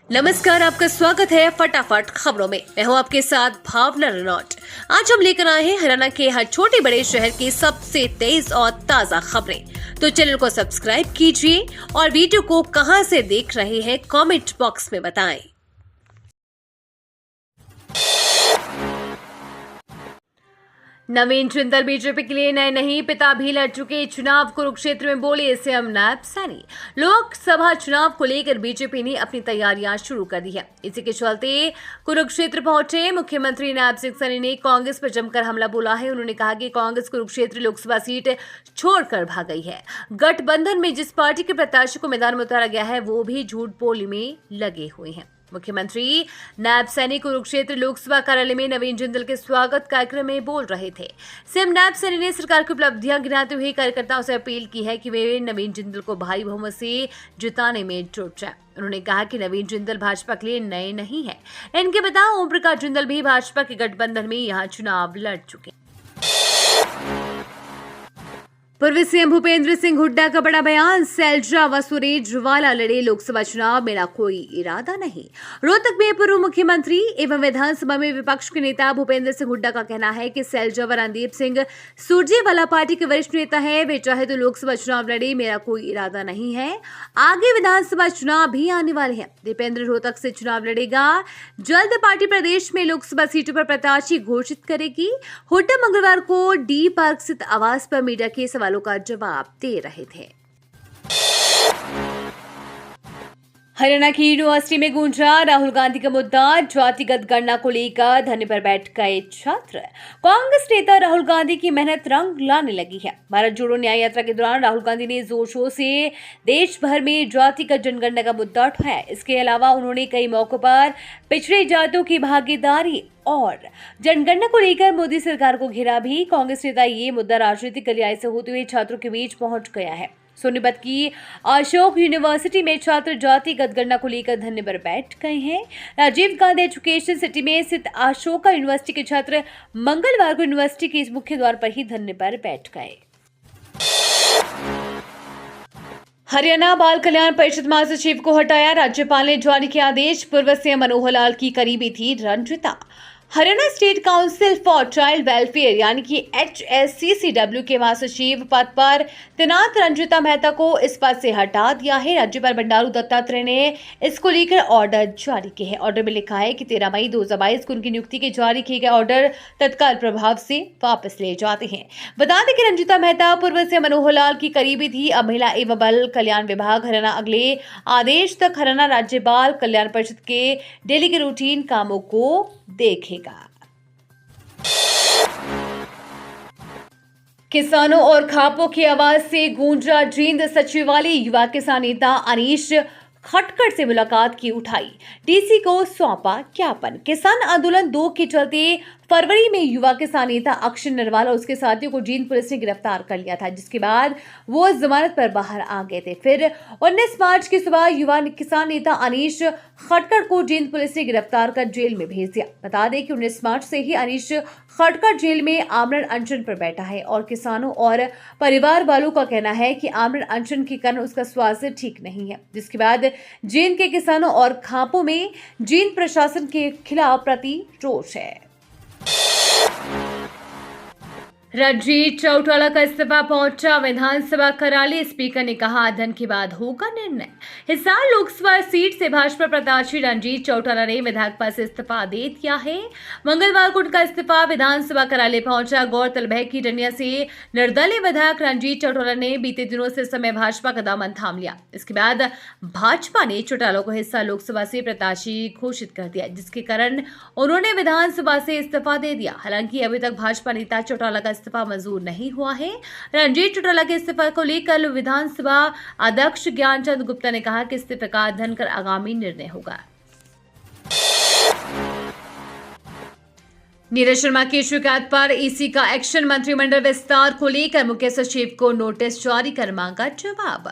नमस्कार, आपका स्वागत है फटाफट खबरों में। मैं हूं आपके साथ भावना रनौट। आज हम लेकर आए हैं हरियाणा के हर छोटे बड़े शहर की सबसे तेज और ताजा खबरें। तो चैनल को सब्सक्राइब कीजिए और वीडियो को कहां से देख रहे हैं कमेंट बॉक्स में बताएं। नवीन जिंदल बीजेपी के लिए नए नहीं, पिता भी लड़ चुके चुनाव। कुरुक्षेत्र में बोले सीएम नायब सैनी। लोकसभा चुनाव को लेकर बीजेपी ने अपनी तैयारियां शुरू कर दी है। इसी के चलते कुरुक्षेत्र पहुंचे मुख्यमंत्री नायब सिंह सैनी ने कांग्रेस पर जमकर हमला बोला है। उन्होंने कहा कि कांग्रेस कुरुक्षेत्र लोकसभा सीट छोड़कर भाग गई है। गठबंधन में जिस पार्टी के प्रत्याशी को मैदान में उतारा गया है वो भी झूठ बोलने में लगे हुए हैं। मुख्यमंत्री नायब सैनी कुरुक्षेत्र लोकसभा कार्यालय में नवीन जिंदल के स्वागत कार्यक्रम में बोल रहे थे। सीएम नायब सैनी ने सरकार की उपलब्धियां गिनाते हुए कार्यकर्ताओं से अपील की है कि वे नवीन जिंदल को भारी बहुमत से जिताने में जुट जाएं। उन्होंने कहा कि नवीन जिंदल भाजपा के लिए नए नहीं है। इनके पिता ओम प्रकाश जिंदल भी भाजपा के गठबंधन में यहां चुनाव लड़ चुके। पूर्व सीएम भूपेंद्र सिंह हुड्डा का बड़ा बयान। सैलजा व सुरेजवाला लड़े लोकसभा चुनाव, मेरा कोई इरादा नहीं। रोहतक में पूर्व मुख्यमंत्री एवं विधानसभा में विपक्ष के नेता भूपेंद्र सिंह हुड्डा का कहना है कि सैलजा व रणदीप सिंह सुरजेवाला पार्टी के वरिष्ठ नेता है। वे चाहे तो लोकसभा चुनाव लड़े, मेरा कोई इरादा नहीं है। आगे विधानसभा चुनाव भी आने वाले हैं। दीपेंद्र रोहतक से चुनाव लड़ेगा। जल्द पार्टी प्रदेश में लोकसभा सीटों पर प्रत्याशी घोषित करेगी। हुड्डा मंगलवार को डी पार्क स्थित आवास पर मीडिया के सवालों का जवाब दे रहे थे। हरियाणा की यूनिवर्सिटी में गूंजा राहुल गांधी का मुद्दा। जातिगत गणना को लेकर धरने पर बैठ गए छात्र। कांग्रेस नेता राहुल गांधी की मेहनत रंग लाने लगी है। भारत जोड़ो न्याय यात्रा के दौरान राहुल गांधी ने जोर शोर से देश भर में जातिगत जनगणना का मुद्दा उठाया। इसके अलावा उन्होंने कई मौकों पर पिछड़ी जातियों की भागीदारी और जनगणना को लेकर मोदी सरकार को घेरा भी। कांग्रेस नेता ये मुद्दा राजनीतिक गलियारे से होते हुए छात्रों के बीच पहुंच गया है। सोनीपत की अशोक यूनिवर्सिटी में छात्र जातिगत गणना को लेकर धरने पर बैठ गए हैं। राजीव गांधी एजुकेशन सिटी में स्थित अशोका यूनिवर्सिटी के छात्र मंगलवार को यूनिवर्सिटी के इस मुख्य द्वार पर ही धरने पर बैठ गए। हरियाणा बाल कल्याण परिषद महासचिव को हटाया, राज्यपाल ने जारी किया आदेश। पूर्व सीएम मनोहर लाल की करीबी थी Ranjita. Haryana state council for child welfare यानी कि HSCCW के महासचिव पद पर तैनात रंजिता मेहता को इस पद से हटा दिया है। राज्यपाल बंडारू दत्तात्रेय ने इसको लेकर ऑर्डर जारी किए हैं। ऑर्डर में लिखा है कि 13 मई 2022 को उनकी नियुक्ति के जारी किए गए ऑर्डर तत्काल प्रभाव से वापस ले जाते हैं। बता दें कि रंजिता मेहता पूर्व से मनोहर लाल की करीबी थी। अब महिला एवं बाल कल्याण विभाग हरियाणा अगले आदेश तक हरियाणा राज्य बाल कल्याण परिषद के डेली के रूटीन कामों को देखेगा। किसानों और खापों की आवाज से गूंजा जींद सचिवालय। युवा किसान नेता अनीश खटकर से मुलाकात की उठाई, डीसी को सौंपा ज्ञापन। किसान आंदोलन 2 के चलते फरवरी में युवा किसान नेता अक्षय नरवाल और उसके साथियों को जींद पुलिस ने गिरफ्तार कर लिया था, जिसके बाद वो जमानत पर बाहर आ गए थे। फिर 19 मार्च की सुबह युवा किसान नेता अनीश खटकर को जींद पुलिस ने गिरफ्तार कर जेल में भेज दिया। बता दें कि 19 मार्च से ही अनीश खटकर जेल में आमरण अनशन पर बैठा है और किसानों और परिवार वालों का कहना है कि आमरण अनशन के कारण उसका स्वास्थ्य ठीक नहीं है, जिसके बाद जींद के किसानों और खापों में जींद प्रशासन के खिलाफ प्रतिरोध है। रणजीत चौटाला का इस्तीफा पहुंचा विधानसभा कार्यालय। स्पीकर ने कहा अध्ययन के बाद होगा निर्णय। हिसार लोकसभा सीट से भाजपा प्रत्याशी रणजीत चौटाला ने विधायक पद से इस्तीफा दे दिया है। मंगलवार को उनका इस्तीफा विधानसभा कार्यालय पहुंचा। गौरतलब है कि रनिया से निर्दलीय विधायक रणजीत चौटाला ने बीते दिनों से समय भाजपा का दामन थाम लिया। इसके बाद भाजपा ने चौटाला को हिसार लोकसभा से प्रत्याशी घोषित कर दिया, जिसके कारण उन्होंने विधानसभा से इस्तीफा दे दिया। हालांकि अभी तक भाजपा नेता चौटाला का इस्तीफा मंजूर नहीं हुआ है। रणजीत चौटाला के इस्तीफा को लेकर विधानसभा अध्यक्ष ज्ञानचंद गुप्ता ने कहा कि इस्तीफे का अध्ययन कर आगामी निर्णय होगा। नीरज शर्मा की शिकायत पर ईसी का एक्शन, मंत्रिमंडल विस्तार को लेकर मुख्य सचिव को नोटिस जारी कर मांगा जवाब।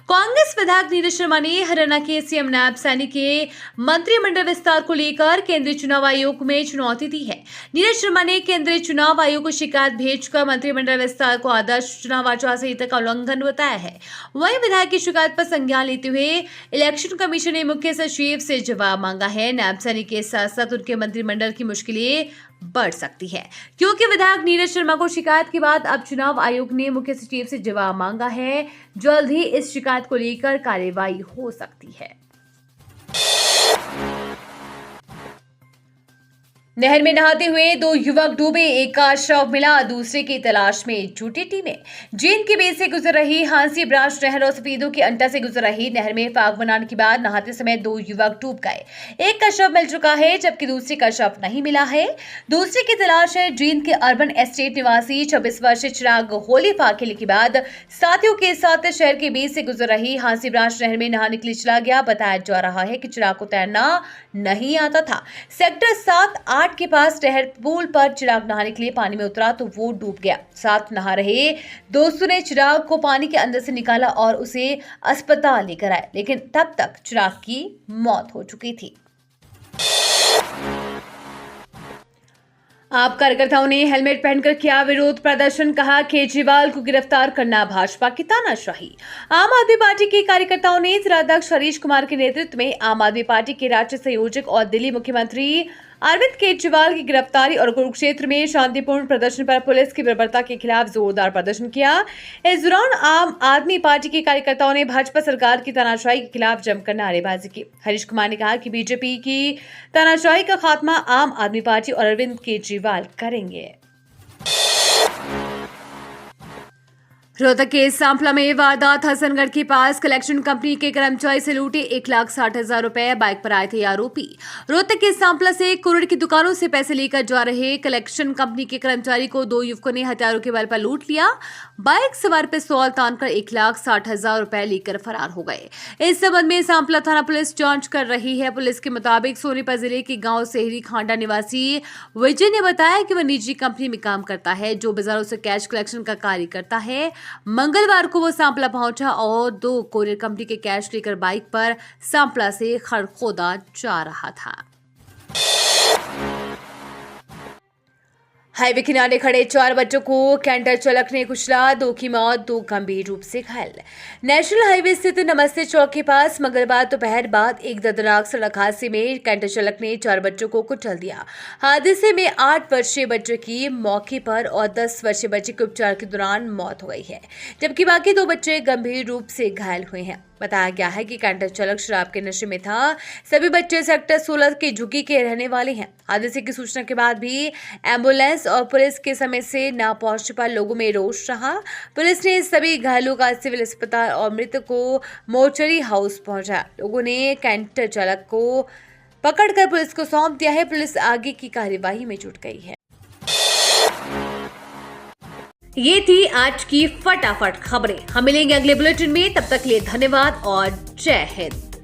कांग्रेस विधायक नीरज शर्मा ने हरियाणा के सीएम नायब सैनी के मंत्रिमंडल विस्तार को लेकर केंद्रीय चुनाव आयोग में चुनौती दी है। नीरज शर्मा ने केंद्रीय चुनाव आयोग को शिकायत भेजकर मंत्रिमंडल विस्तार को आदर्श चुनाव आचार संहिता का उल्लंघन बताया है। वहीं विधायक की शिकायत पर संज्ञान लेते हुए इलेक्शन कमीशन ने मुख्य सचिव से जवाब मांगा है। नायब सैनी के साथ साथ उनके मंत्रिमंडल की मुश्किलें बढ़ सकती है, क्योंकि विधायक नीरज शर्मा को शिकायत के बाद अब चुनाव आयोग ने मुख्य सचिव से जवाब मांगा है। जल्द ही इस शिकायत को लेकर कार्रवाई हो सकती है। नहर में नहाते हुए 2 युवक डूबे, एक का शव मिला, दूसरे की तलाश में जुटी टीमें। जींद के बीच से गुजर रही हांसी ब्रांच नहर और सफेदों की अंटा से गुजर रही नहर में फाग बनाने के बाद नहाते समय 2 युवक डूब गए। एक का शव मिल चुका है जबकि दूसरे का शव नहीं मिला है। दूसरे की तलाश है जींद के अर्बन एस्टेट निवासी 26 वर्षीय चिराग। होली फाग खेलने के बाद साथियों के साथ शहर के बीच से गुजर रही हांसी ब्रांच नहर में नहाने के लिए चला गया। बताया जा रहा है कि चिराग को तैरना नहीं आता था। सेक्टर 7-8 के पास नहर पुल पर चिराग नहाने के लिए पानी में उतरा तो वो डूब गया। साथ नहा रहे दोस्तों ने चिराग को पानी के अंदर से निकाला और उसे अस्पताल लेकर आए, लेकिन तब तक चिराग की मौत हो चुकी थी। आप कार्यकर्ताओं ने हेलमेट पहनकर किया विरोध प्रदर्शन, कहा केजरीवाल को गिरफ्तार करना भाजपा की तानाशाही। आम आदमी पार्टी के कार्यकर्ताओं ने जिलाध्यक्ष हरीश कुमार के नेतृत्व में आम आदमी पार्टी के राज्य संयोजक और दिल्ली मुख्यमंत्री अरविंद केजरीवाल की गिरफ्तारी और कुरुक्षेत्र में शांतिपूर्ण प्रदर्शन पर पुलिस की बर्बरता के खिलाफ जोरदार प्रदर्शन किया। इस दौरान आम आदमी पार्टी के कार्यकर्ताओं ने भाजपा सरकार की तानाशाही के खिलाफ जमकर नारेबाजी की। हरीश कुमार ने कहा कि बीजेपी की तानाशाही का खात्मा आम आदमी पार्टी और अरविंद केजरीवाल करेंगे। रोहतक के सांपला में वारदात, हसनगढ़ के पास कलेक्शन कंपनी के कर्मचारी से लूटे 1,60,000 रुपए, बाइक पर आए थे आरोपी। रोहतक के सांपला से कुरड़ की दुकानों से पैसे लेकर जा रहे कलेक्शन कंपनी के कर्मचारी को 2 युवकों ने हथियारों के बल पर लूट लिया। बाइक सवार पिस्तौल तानकर 1,60,000 रुपए लेकर फरार हो गए। इस संबंध में सांपला थाना पुलिस जांच कर रही है। पुलिस के मुताबिक सोनीपत जिले के गांव सेहरी खांडा निवासी विजय ने बताया कि वह निजी कंपनी में काम करता है जो बाजारों से कैश कलेक्शन का कार्य करता है। मंगलवार को वो सांपला पहुंचा और 2 कोरियर कंपनी के कैश लेकर बाइक पर सांपला से खड़खोदा जा रहा था। हाईवे किनारे खड़े 4 बच्चों को कैंटर चालक ने कुचला, 2 की मौत, 2 गंभीर रूप से घायल। नेशनल हाईवे स्थित नमस्ते चौक के पास मंगलवार दोपहर बाद एक दर्दनाक सड़क हादसे में कैंटर चालक ने 4 बच्चों को कुचल दिया। हादसे में 8 वर्षीय बच्चे की मौके पर और 10 वर्षीय बच्चे की उपचार के दौरान मौत हो गई है, जबकि बाकी 2 बच्चे गंभीर रूप से घायल हुए हैं। बताया गया है कि कैंटर चालक शराब के नशे में था। सभी बच्चे सेक्टर 16 के झुग्गी के रहने वाले हैं। हादसे की सूचना के बाद भी एम्बुलेंस और पुलिस के समय से न पहुंचने पर लोगों में रोष रहा। पुलिस ने सभी घायलों का सिविल अस्पताल और मृतक को मोर्चरी हाउस पहुंचाया। लोगों ने कैंटर चालक को पकड़कर पुलिस को सौंप दिया है। पुलिस आगे की कार्यवाही में जुट गई है। ये थी आज की फटाफट खबरें। हम मिलेंगे अगले बुलेटिन में, तब तक के लिए धन्यवाद और जय हिंद।